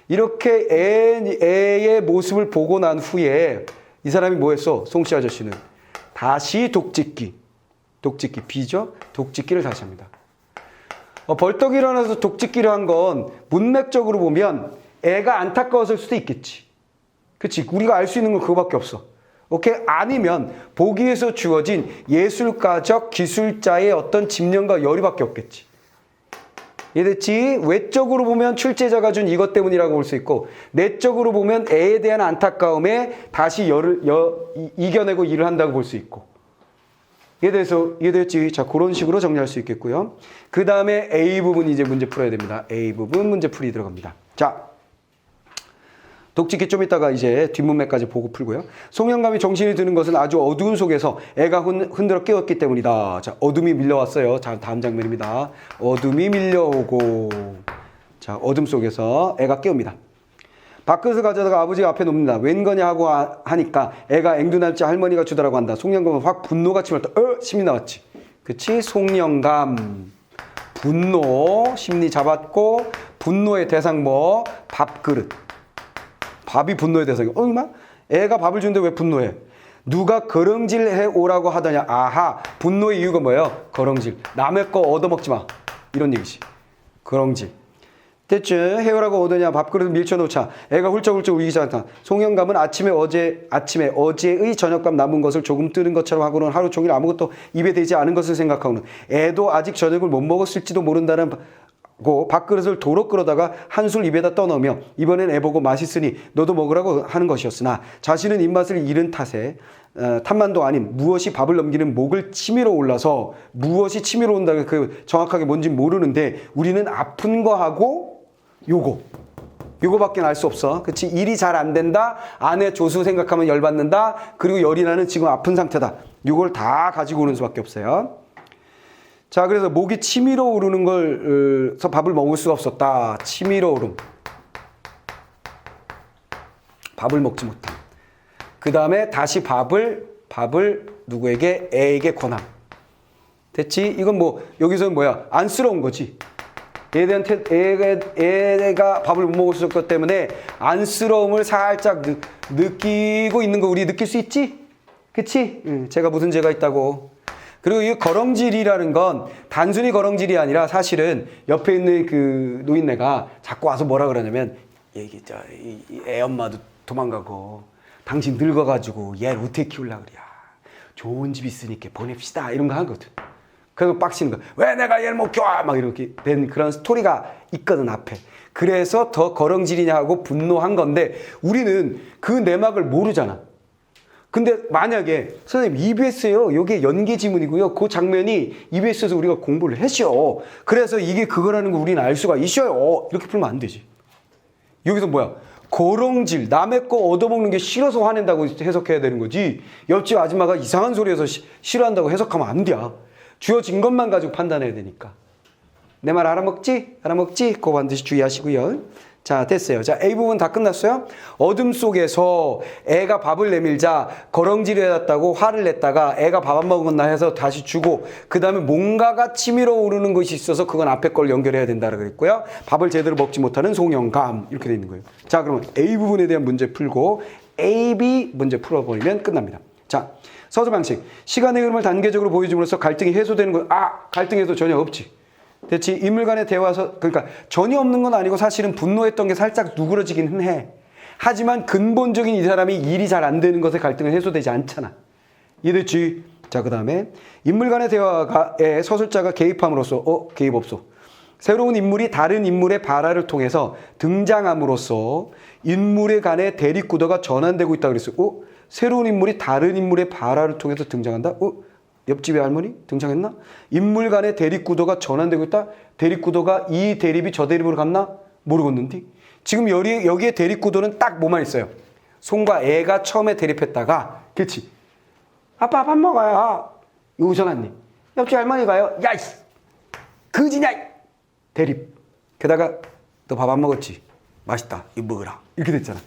이렇게 애의 모습을 보고 난 후에 이 사람이 뭐 했어? 송씨 아저씨는 다시 독짓기 B죠? 독짓기를 다시 합니다. 벌떡 일어나서 독짓기를 한 건 문맥적으로 보면 애가 안타까웠을 수도 있겠지. 그치? 우리가 알 수 있는 건 그거밖에 없어. 오케이? 아니면 보기에서 주어진 예술가적 기술자의 어떤 집념과 열의밖에 없겠지. 이해됐지? 외적으로 보면 출제자가 준 이것 때문이라고 볼 수 있고 내적으로 보면 애에 대한 안타까움에 다시 이겨내고 일을 한다고 볼 수 있고. 이해됐지? 자, 그런 식으로 정리할 수 있겠고요. 그 다음에 A 부분 이제 문제 풀어야 됩니다. A 부분 문제풀이 들어갑니다. 자, 독짓기 좀 이따가 이제 뒷문맥까지 보고 풀고요. 송영감이 정신이 드는 것은 아주 어두운 속에서 애가 흔들어 깨웠기 때문이다. 자, 어둠이 밀려왔어요. 자, 다음 장면입니다. 어둠이 밀려오고, 자, 어둠 속에서 애가 깨웁니다. 밥그릇을 가져다가 아버지가 앞에 놓습니다. 웬 거냐 하고 하니까 애가 앵두날짜 할머니가 주더라고 한다. 송영감은 확 분노가 치밀었다. 심리 나왔지. 그치? 송영감. 분노, 심리 잡았고, 분노의 대상 뭐? 밥그릇. 밥이 분노의 대상이야. 이마? 애가 밥을 주는데 왜 분노해? 누가 거렁질 해오라고 하더냐. 아하, 분노의 이유가 뭐예요? 거렁질. 남의 거 얻어먹지 마. 이런 얘기지. 거렁질. 됐죠? 해오라고 오더냐. 밥그릇 밀쳐놓자. 애가 훌쩍훌쩍 울기 시작한다. 송영감은 아침에 어제의 저녁밥 남은 것을 조금 뜨는 것처럼 하고는 하루 종일 아무것도 입에 대지 않은 것을 생각하고는 애도 아직 저녁을 못 먹었을지도 모른다는 밥그릇을 도로 끌어다가 한술 입에다 떠넣으며 이번엔 애보고 맛있으니 너도 먹으라고 하는 것이었으나 자신은 입맛을 잃은 탓에 탓만도 아닌 무엇이 밥을 넘기는 목을 치밀어 올라서 무엇이 치밀어 온다고 그 정확하게 뭔지 모르는데 우리는 아픈 거하고 요거밖에 알 수 없어. 그치? 일이 잘 안 된다. 아내 조수 생각하면 열받는다. 그리고 열이 나는 지금 아픈 상태다. 요걸 다 가지고 오는 수밖에 없어요. 자, 그래서 목이 치밀어 오르는 걸서 밥을 먹을 수가 없었다. 치밀어 오름. 밥을 먹지 못함. 그 다음에 다시 밥을 누구에게? 애에게 권함. 됐지? 이건 뭐 여기서는 뭐야? 안쓰러운 거지. 애가 밥을 못 먹을 수 없기 때문에 안쓰러움을 살짝 느끼고 있는 거 우리 느낄 수 있지? 그치? 제가 무슨 죄가 있다고. 그리고 이 거렁질이라는 건 단순히 거렁질이 아니라 사실은 옆에 있는 그 노인네가 자꾸 와서 뭐라 그러냐면 이 애 엄마도 도망가고 당신 늙어가지고 얘를 어떻게 키우려고 그래. 좋은 집 있으니까 보냅시다. 이런 거 하거든. 그래서 빡치는 거야. 왜 내가 얘를 못 키워? 막 이렇게 된 그런 스토리가 있거든, 앞에. 그래서 더 거렁질이냐 하고 분노한 건데 우리는 그 내막을 모르잖아. 근데 만약에 선생님 EBS에요. 이게 연기 지문이고요. 그 장면이 EBS에서 우리가 공부를 했죠. 그래서 이게 그거라는 거 우리는 알 수가 있어요. 이렇게 풀면 안 되지. 여기서 뭐야? 거렁질, 남의 거 얻어먹는 게 싫어서 화낸다고 해석해야 되는 거지. 옆집 아줌마가 이상한 소리해서 싫어한다고 해석하면 안 돼. 주어진 것만 가지고 판단해야 되니까. 내 말 알아먹지? 알아먹지? 그거 반드시 주의하시고요. 자, 됐어요. 자, A 부분 다 끝났어요. 어둠 속에서 애가 밥을 내밀자 거렁질을 해놨다고 화를 냈다가 애가 밥 안 먹었나 해서 다시 주고 그 다음에 뭔가가 치밀어 오르는 것이 있어서 그건 앞에 걸 연결해야 된다고 그랬고요. 밥을 제대로 먹지 못하는 송영감 이렇게 돼 있는 거예요. 자, 그러면 A 부분에 대한 문제 풀고 A, B 문제 풀어버리면 끝납니다. 자, 서술 방식. 시간의 흐름을 단계적으로 보여줌으로써 갈등이 해소되는 거. 갈등 해소 전혀 없지. 됐지? 인물 간의 대화에서 그러니까 전혀 없는 건 아니고 사실은 분노했던 게 살짝 누그러지긴 해. 하지만 근본적인 이 사람이 일이 잘 안 되는 것에 갈등은 해소되지 않잖아. 이해됐지? 자, 그 다음에 인물 간의 대화에 서술자가 개입함으로써 개입 없어. 새로운 인물이 다른 인물의 발화를 통해서 등장함으로써 인물의 간의 대립구도가 전환되고 있다고 그랬어. 새로운 인물이 다른 인물의 발화를 통해서 등장한다? 옆집의 할머니 등장했나? 인물 간의 대립구도가 전환되고 있다? 대립구도가 이 대립이 저 대립으로 갔나? 모르겠는데 지금 여기에 대립구도는 딱 뭐만 있어요? 송과 애가 처음에 대립했다가 그치? 아빠 밥 먹어요. 우선한님 옆집 할머니 가요. 야 이씨 그지냐 대립. 게다가 너 밥 안 먹었지? 맛있다 이거 먹으라 이렇게 됐잖아.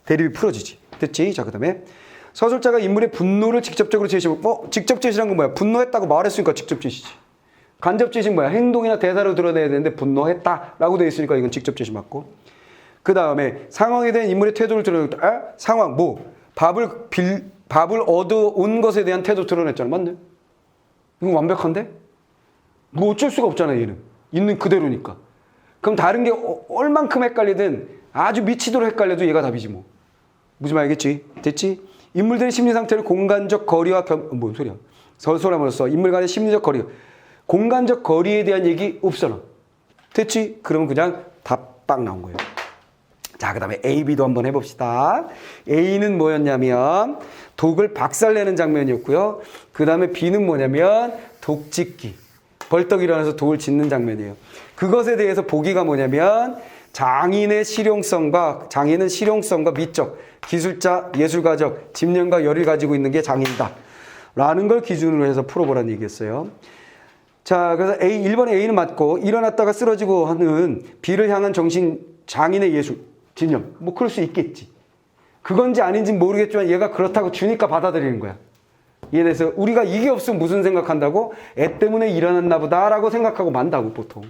대립이 풀어지지. 됐지? 자, 그 다음에 서술자가 인물의 분노를 직접적으로 제시하고 직접 제시란 건 뭐야? 분노했다고 말했으니까 직접 제시지. 간접 제시는 뭐야? 행동이나 대사로 드러내야 되는데 분노했다라고 되어 있으니까 이건 직접 제시 맞고. 그 다음에 상황에 대한 인물의 태도를 드러냈다. 상황 밥을 얻어온 것에 대한 태도 드러냈잖아. 맞네? 이건 완벽한데? 뭐 어쩔 수가 없잖아. 얘는 있는 그대로니까. 그럼 다른 게 얼만큼 헷갈리든 아주 미치도록 헷갈려도 얘가 답이지 뭐. 무슨 말이겠지? 됐지? 인물들의 심리 상태를 공간적 거리와 뭔 소리야? 서술함으로써 인물 간의 심리적 거리, 공간적 거리에 대한 얘기 없잖아. 됐지? 그러면 그냥 답 나온 거예요. 자, 그 다음에 A, B도 한번 해봅시다. A는 뭐였냐면 독을 박살내는 장면이었고요. 그 다음에 B는 뭐냐면 독 짓기. 벌떡 일어나서 독을 짓는 장면이에요. 그것에 대해서 보기가 뭐냐면 장인은 실용성과 미적, 기술자, 예술가적, 집념과 열을 가지고 있는 게 장인이다. 라는 걸 기준으로 해서 풀어보라는 얘기였어요. 자, 그래서 1번에 A는 맞고 일어났다가 쓰러지고 하는 B를 향한 정신, 장인의 예술, 집념. 뭐 그럴 수 있겠지. 그건지 아닌지 모르겠지만 얘가 그렇다고 주니까 받아들이는 거야. 이해돼서 우리가 이게 없으면 무슨 생각한다고? 애 때문에 일어났나 보다 라고 생각하고 만다고 보통.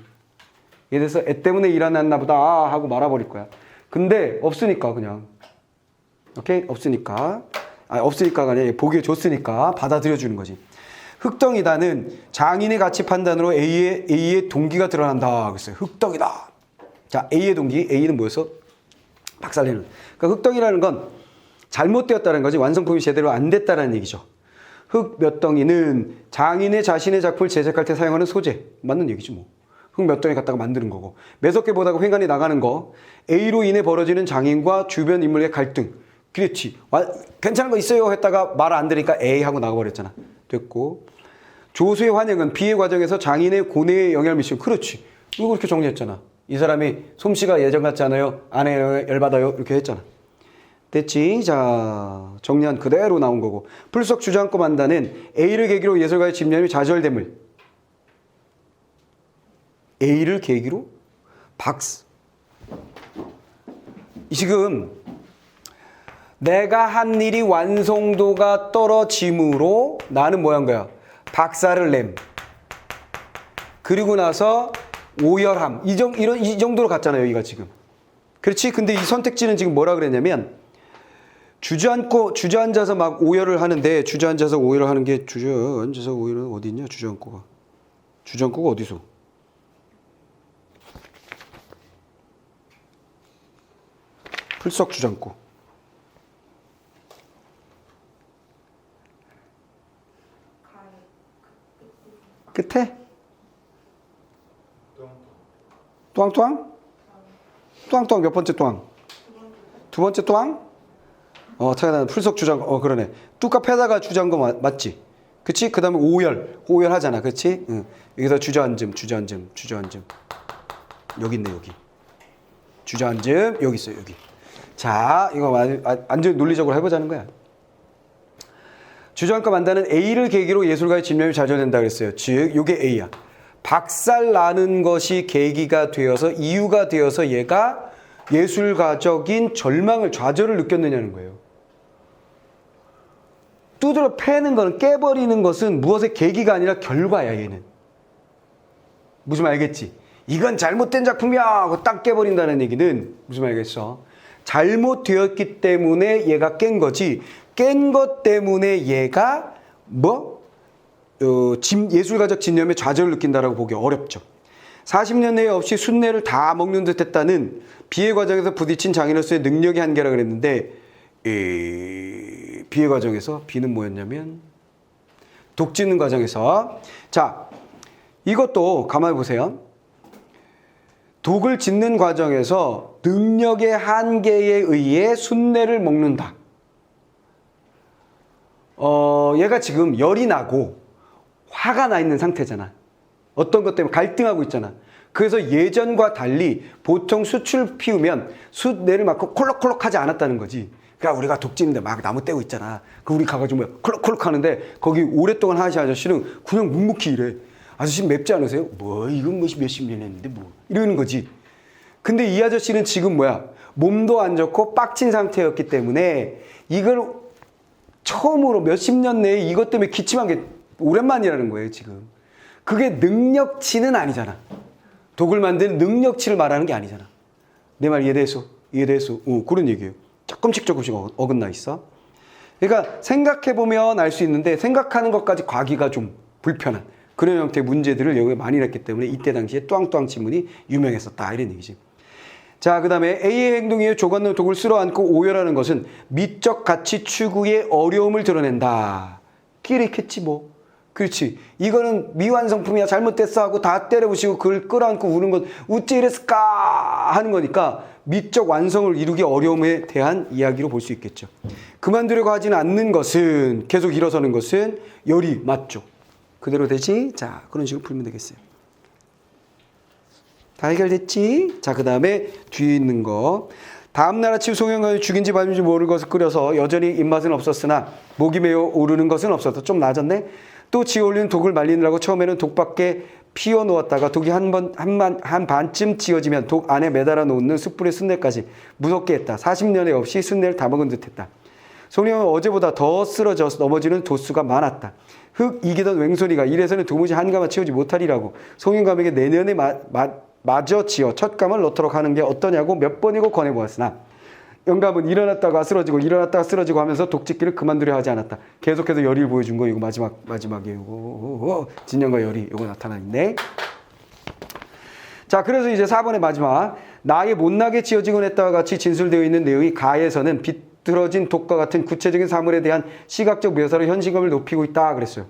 이래서 애 때문에 일어났나 보다 하고 말아버릴 거야. 근데 없으니까 그냥. 오케이? 없으니까. 없으니까가 아니라 보기에 줬으니까 받아들여주는 거지. 흑덩이다는 장인의 가치 판단으로 A의 동기가 드러난다. 그랬어요. 흑덩이다. 자, A의 동기. A는 뭐였어? 박살내는. 그러니까 흑덩이라는 건 잘못되었다는 거지. 완성품이 제대로 안 됐다는 얘기죠. 흑 몇 덩이는 장인의 자신의 작품을 제작할 때 사용하는 소재. 맞는 얘기지 뭐. 흙 몇 덩이 갖다가 만드는 거고. 매섭게 보다가 횡간이 나가는 거. A로 인해 벌어지는 장인과 주변 인물의 갈등. 그렇지. 괜찮은 거 있어요 했다가 말 안 들으니까 A 하고 나가버렸잖아. 됐고. 조수의 환영은 B의 과정에서 장인의 고뇌에 영향을 미치고. 그렇지. 이거 그렇게 정리했잖아. 이 사람이 솜씨가 예전 같지 않아요? 아내에 열받아요? 이렇게 했잖아. 됐지? 자, 정리한 그대로 나온 거고. 풀석 주저앉고 만다는 A를 계기로 예술가의 집념이 좌절됨을. A를 계기로 지금 내가 한 일이 완성도가 떨어짐으로 나는 뭐 한 거야? 박살을 냄. 그리고 나서 오열함. 이 정도로 갔잖아요, 여기가 지금. 그렇지? 근데 이 선택지는 지금 뭐라 그랬냐면, 주저앉아서 막 오열을 하는데, 주저앉아서 오열을 하는 게, 주저앉아서 오열은 어디 있냐? 주저앉고가 어디서? 풀썩 주저앉고. 끝에? 또항또항? 또항또항 몇 번째 또항? 두 번째 또항? 차가 풀석 주장, 그러네. 뚜까 패다가 주장한 거 맞지? 그치? 그 다음에 오열 하잖아. 그치? 응. 여기서 주저앉음. 여기 있네, 여기. 주저앉음, 여기 있어요, 여기. 자, 이거 완전 논리적으로 해보자는 거야. 주저앉고 만다는 A를 계기로 예술가의 집념이 좌절된다 그랬어요. 즉, 요게 A야. 박살 나는 것이 계기가 되어서, 이유가 되어서 얘가 예술가적인 좌절을 느꼈느냐는 거예요. 두드려 패는 거는, 깨버리는 것은 무엇의 계기가 아니라 결과야, 얘는. 무슨 말 알겠지? 이건 잘못된 작품이야! 하고 딱 깨버린다는 얘기는 무슨 말 알겠어? 잘못되었기 때문에 얘가 깬 거지, 깬 것 때문에 얘가 예술가적 집념에 좌절을 느낀다라고 보기 어렵죠. 40년 내에 없이 순례를 다 먹는 듯 했다는 비해 과정에서 부딪힌 장인으로서의 능력의 한계라 그랬는데, 비해 과정에서, 비는 뭐였냐면 독 짓는 과정에서, 자, 이것도 가만히 보세요. 독을 짓는 과정에서 능력의 한계에 의해 순례를 먹는다. 얘가 지금 열이 나고 화가 나 있는 상태잖아. 어떤 것 때문에 갈등하고 있잖아. 그래서 예전과 달리 보통 숯을 피우면 숯내를 맞고 콜록콜록 하지 않았다는 거지. 그러니까 우리가 독 짓는데 막 나무 떼고 있잖아. 우리 가가지고 콜록콜록 하는데 거기 오랫동안 하신 아저씨는 그냥 묵묵히 이래. 아저씨 맵지 않으세요? 이건 몇십 년 했는데 이러는 거지. 근데 이 아저씨는 지금 몸도 안 좋고 빡친 상태였기 때문에 이걸 처음으로 몇십 년 내에 이것 때문에 기침한 게 오랜만이라는 거예요, 지금. 그게 능력치는 아니잖아. 독을 만드는 능력치를 말하는 게 아니잖아. 내 말 이해돼서? 그런 얘기예요. 조금씩 어긋나 있어. 그러니까 생각해보면 알 수 있는데 생각하는 것까지 가기가 좀 불편한 그런 형태의 문제들을 여기에 많이 냈기 때문에 이때 당시에 뚜앙뚜앙 지문이 유명했었다, 이런 얘기지. 자, 그 다음에 A의 행동에 조각는 독을 쓸어안고 오열하는 것은 미적 가치 추구의 어려움을 드러낸다. 끼리겠지 뭐. 그렇지. 이거는 미완성품이야, 잘못됐어 하고 다 때려부시고 그걸 끌어안고 우는 건 어째 이랬을까 하는 거니까 미적 완성을 이루기 어려움에 대한 이야기로 볼 수 있겠죠. 그만두려고 하지는 않는 것은, 계속 일어서는 것은 열이 맞죠. 그대로 되지? 자, 그런 식으로 풀면 되겠어요. 다 해결됐지? 자, 그 다음에 뒤에 있는 거. 다음날 아침 송영관이 죽인지 말인지 모를 것을 끓여서 여전히 입맛은 없었으나 목이 메어 오르는 것은 없었다. 좀 나아졌네? 또 지어올린 독을 말리느라고 처음에는 독밖에 피워 놓았다가 독이 한 반쯤 지어지면 독 안에 매달아 놓는 숯불의 순내까지 무섭게 했다. 40년에 없이 순내를 다 먹은 듯 했다. 송영은 어제보다 더 쓰러져 넘어지는 도수가 많았다. 흙 이기던 웽소리가 이래서는 도무지 한감을 채우지 못하리라고 송영감에게 내년에 마저 지어 첫 감을 넣도록 하는 게 어떠냐고 몇 번이고 권해보았으나 영감은 일어났다가 쓰러지고 하면서 독짓기를 그만두려 하지 않았다. 계속해서 열의를 보여준 거, 이거 마지막에 이거 진영과 열의 이거 나타나 있네. 자, 그래서 이제 4번의 마지막, 나의 못나게 지어지곤 했다와 같이 진술되어 있는 내용이 가에서는 비틀어진 독과 같은 구체적인 사물에 대한 시각적 묘사로 현실감을 높이고 있다 그랬어요.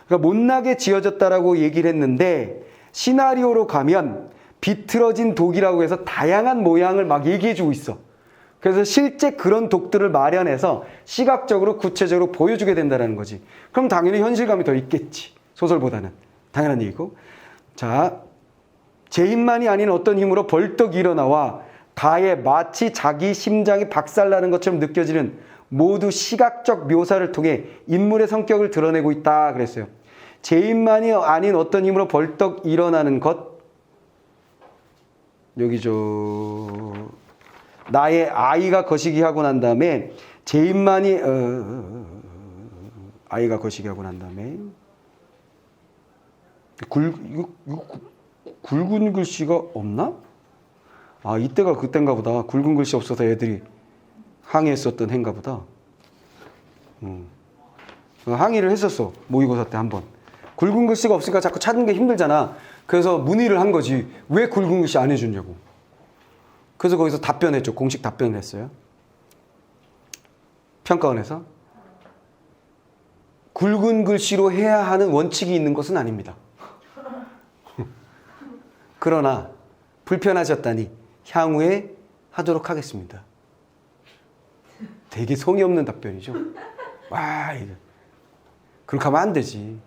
그러니까 못나게 지어졌다라고 얘기를 했는데 시나리오로 가면 비틀어진 독이라고 해서 다양한 모양을 막 얘기해주고 있어. 그래서 실제 그런 독들을 마련해서 시각적으로 구체적으로 보여주게 된다는 거지. 그럼 당연히 현실감이 더 있겠지, 소설보다는. 당연한 얘기고. 자, 제 힘만이 아닌 어떤 힘으로 벌떡 일어나와 가에 마치 자기 심장이 박살나는 것처럼 느껴지는 모두 시각적 묘사를 통해 인물의 성격을 드러내고 있다 그랬어요. 제 힘만이 아닌 어떤 힘으로 벌떡 일어나는 것, 여기 나의 아이가 거시기 하고 난 다음에 제인만이 아이가 거시기 하고 난 다음에 굵은 글씨가 없나? 아, 이때가 그땐가 보다. 굵은 글씨 없어서 애들이 항의했었던 해인가 보다. 항의를 했었어. 모의고사 때 한 번. 굵은 글씨가 없으니까 자꾸 찾는 게 힘들잖아. 그래서 문의를 한 거지. 왜 굵은 글씨 안 해주냐고. 그래서 거기서 답변했죠. 공식 답변을 했어요. 평가원에서. 굵은 글씨로 해야 하는 원칙이 있는 것은 아닙니다. 그러나 불편하셨다니 향후에 하도록 하겠습니다. 되게 성의 없는 답변이죠. 와, 이거. 그렇게 하면 안 되지.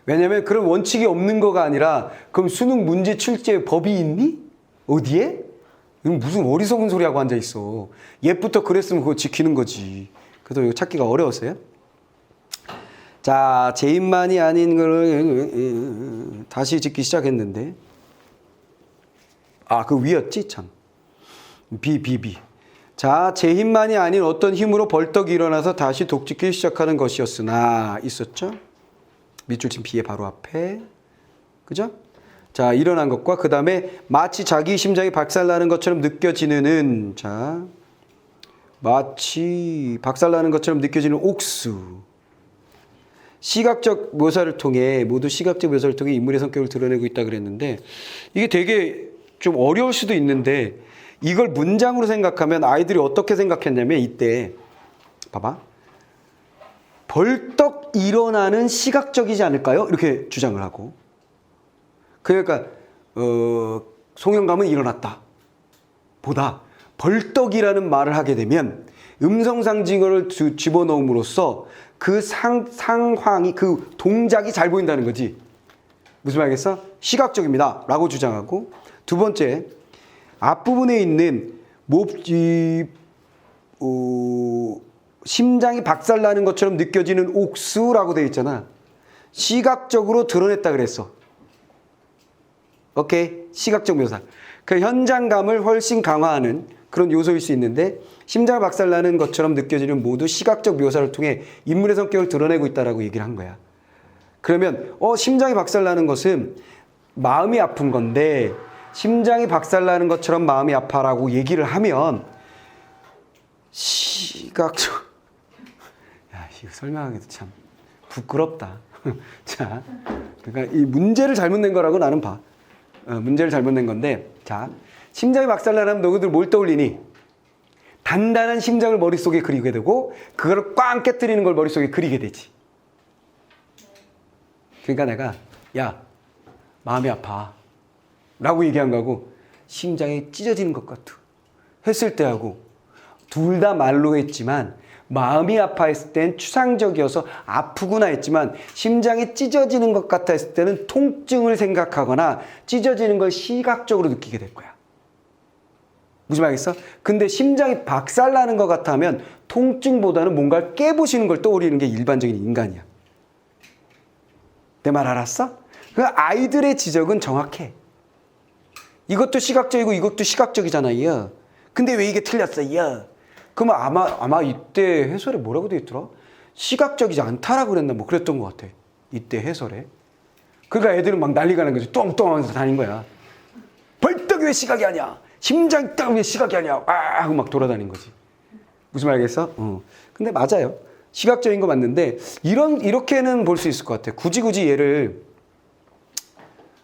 왜냐면 그런 원칙이 없는 거가 아니라 그럼 수능 문제 출제에 법이 있니? 어디에? 이건 무슨 어리석은 소리하고 앉아있어. 옛부터 그랬으면 그거 지키는 거지. 그래서 이거 찾기가 어려웠어요. 자, 제인만이 아닌 걸 다시 짓기 시작했는데 그 위였지 참. B. 자, 제힘만이 아닌 어떤 힘으로 벌떡 일어나서 다시 독짓기 시작하는 것이었으나 있었죠? 밑줄 친 B의 바로 앞에. 그죠? 자, 일어난 것과 그 다음에 마치 자기 심장이 박살나는 것처럼 느껴지는 자, 마치 박살나는 것처럼 느껴지는 옥수. 시각적 묘사를 통해 모두 시각적 묘사를 통해 인물의 성격을 드러내고 있다 그랬는데 이게 되게 좀 어려울 수도 있는데 이걸 문장으로 생각하면 아이들이 어떻게 생각했냐면 이때 봐봐. 벌떡 일어나는 시각적이지 않을까요? 이렇게 주장을 하고 그러니까 송영감은 일어났다 보다 벌떡이라는 말을 하게 되면 음성상징어를 집어넣음으로써 그 상황이 그 동작이 잘 보인다는 거지. 무슨 말이겠어? 시각적입니다 라고 주장하고 두 번째 앞부분에 있는 심장이 박살나는 것처럼 느껴지는 옥수라고 되어 있잖아. 시각적으로 드러냈다 그랬어. 오케이? 시각적 묘사. 그 현장감을 훨씬 강화하는 그런 요소일 수 있는데 심장이 박살나는 것처럼 느껴지는 모두 시각적 묘사를 통해 인물의 성격을 드러내고 있다라고 얘기를 한 거야. 그러면 심장이 박살나는 것은 마음이 아픈 건데 심장이 박살나는 것처럼 마음이 아파라고 얘기를 하면 시각적 야, 이거 설명하기도 참 부끄럽다. 자, 그러니까 이 문제를 잘못 낸 거라고 나는 봐. 문제를 잘못 낸 건데 자, 심장이 박살나면 너희들 뭘 떠올리니? 단단한 심장을 머릿속에 그리게 되고 그걸 꽝 깨뜨리는 걸 머릿속에 그리게 되지. 그러니까 내가 야 마음이 아파 라고 얘기한 거하고 심장이 찢어지는 것 같아 했을 때하고 둘 다 말로 했지만 마음이 아파 했을 땐 추상적이어서 아프구나 했지만 심장이 찢어지는 것 같아 했을 때는 통증을 생각하거나 찢어지는 걸 시각적으로 느끼게 될 거야. 무슨 말이겠어? 근데 심장이 박살나는 것 같아 하면 통증보다는 뭔가를 깨부시는 걸 떠올리는 게 일반적인 인간이야. 내 말 알았어? 그 아이들의 지적은 정확해. 이것도 시각적이고 이것도 시각적이잖아요. 근데 왜 이게 틀렸어요? 그러면 아마 이때 해설에 뭐라고 되어 있더라? 시각적이지 않다라고 그랬나 뭐 그랬던 것 같아. 이때 해설에. 그러니까 애들은 막 난리가 난 거지. 똥똥 하면서 다닌 거야. 벌떡 왜 시각이 아니야? 심장이 딱 왜 시각이 아니야? 하고 막 돌아다닌 거지. 무슨 말이겠어? 근데 맞아요. 시각적인 거 맞는데 이렇게는 볼 수 있을 것 같아. 굳이 얘를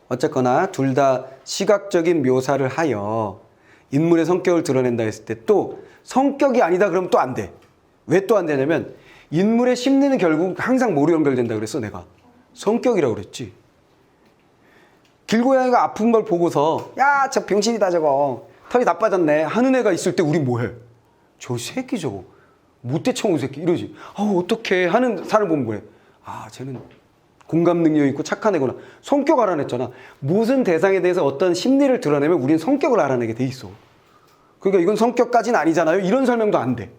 어쨌거나 둘 다 시각적인 묘사를 하여 인물의 성격을 드러낸다 했을 때 또 성격이 아니다 그러면 또 안 돼. 왜 또 안 되냐면 인물의 심리는 결국 항상 뭐로 연결된다 그랬어 내가? 성격이라고 그랬지. 길고양이가 아픈 걸 보고서 야, 저 병신이다 저거. 털이 나빠졌네 하는 애가 있을 때 우린 뭐해? 저 새끼 저거. 못되청온 새끼 이러지. 어떡해 하는 사람 보면 뭐해? 쟤는 공감 능력 있고 착한 애구나. 성격 알아냈잖아. 무슨 대상에 대해서 어떤 심리를 드러내면 우린 성격을 알아내게 돼 있어. 그러니까 이건 성격까지는 아니잖아요. 이런 설명도 안 돼.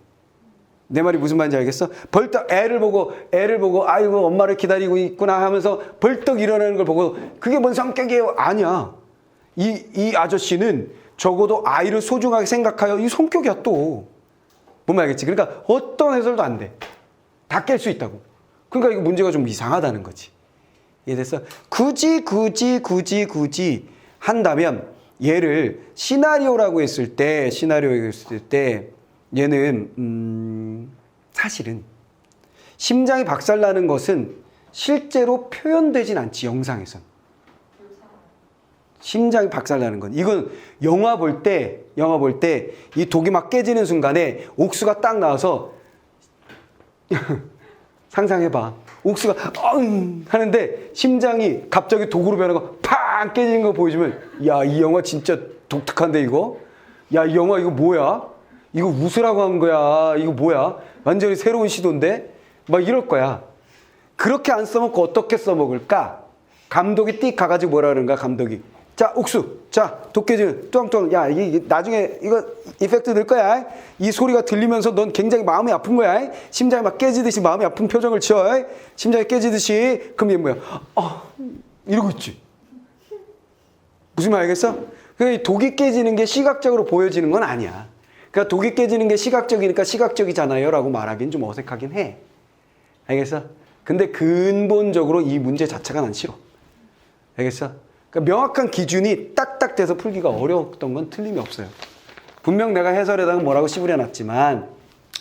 내 말이 무슨 말인지 알겠어? 벌떡 애를 보고 아이고 엄마를 기다리고 있구나 하면서 벌떡 일어나는 걸 보고 그게 뭔 성격이에요? 아니야. 이 아저씨는 적어도 아이를 소중하게 생각하여 이 성격이야 또. 뭔 말겠지? 그러니까 어떤 해설도 안 돼. 다 깰 수 있다고. 그러니까 이거 문제가 좀 이상하다는 거지. 이해됐어? 굳이 한다면 얘를 시나리오라고 했을 때 얘는 사실은 심장이 박살나는 것은 실제로 표현되진 않지, 영상에선. 심장이 박살나는 건. 이건 영화 볼 때 이 독이 막 깨지는 순간에 옥수가 딱 나와서 상상해봐. 옥수가 하는데 심장이 갑자기 독으로 변하고 팡 깨지는 거 보여주면 야, 이 영화 진짜 독특한데 이거? 야, 이 영화 이거 뭐야? 이거 웃으라고 한 거야? 이거 뭐야? 완전히 새로운 시도인데? 막 이럴 거야. 그렇게 안 써먹고 어떻게 써먹을까? 감독이 띡 가가지고 뭐라 그러는가, 감독이. 자, 옥수. 자, 도깨지 뚜왕뚜왕. 야, 이게 나중에 이거 이펙트 넣을 거야. 이 소리가 들리면서 넌 굉장히 마음이 아픈 거야. 심장이 막 깨지듯이 마음이 아픈 표정을 지어. 심장이 깨지듯이. 그럼 얘 뭐야? 이러고 있지. 무슨 말 알겠어? 그 독이 깨지는 게 시각적으로 보여지는 건 아니야. 그러니까 독이 깨지는 게 시각적이니까 시각적이잖아요 라고 말하기는 좀 어색하긴 해. 알겠어? 근데 근본적으로 이 문제 자체가 난 싫어. 알겠어? 그러니까 명확한 기준이 딱딱 돼서 풀기가 어려웠던 건 틀림이 없어요. 분명 내가 해설에다가 뭐라고 씹으려놨지만,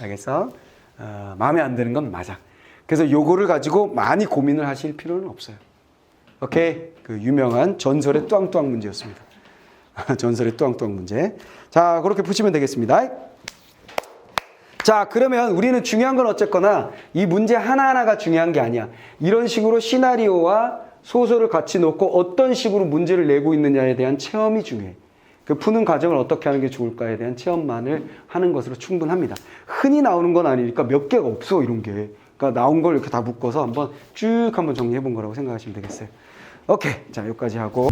알겠어? 마음에 안 드는 건 맞아. 그래서 요거를 가지고 많이 고민을 하실 필요는 없어요. 오케이? 그 유명한 전설의 뚜왕뚜왕 문제였습니다. 전설의 뚜왕뚜왕 문제. 자, 그렇게 푸시면 되겠습니다. 자, 그러면 우리는 중요한 건 어쨌거나 이 문제 하나하나가 중요한 게 아니야. 이런 식으로 시나리오와 소설을 같이 놓고 어떤 식으로 문제를 내고 있느냐에 대한 체험이 중요해. 그 푸는 과정을 어떻게 하는 게 좋을까에 대한 체험만을 하는 것으로 충분합니다. 흔히 나오는 건 아니니까 몇 개가 없어, 이런 게. 그러니까 나온 걸 이렇게 다 묶어서 한번 쭉 한번 정리해 본 거라고 생각하시면 되겠어요. 오케이. 자, 여기까지 하고.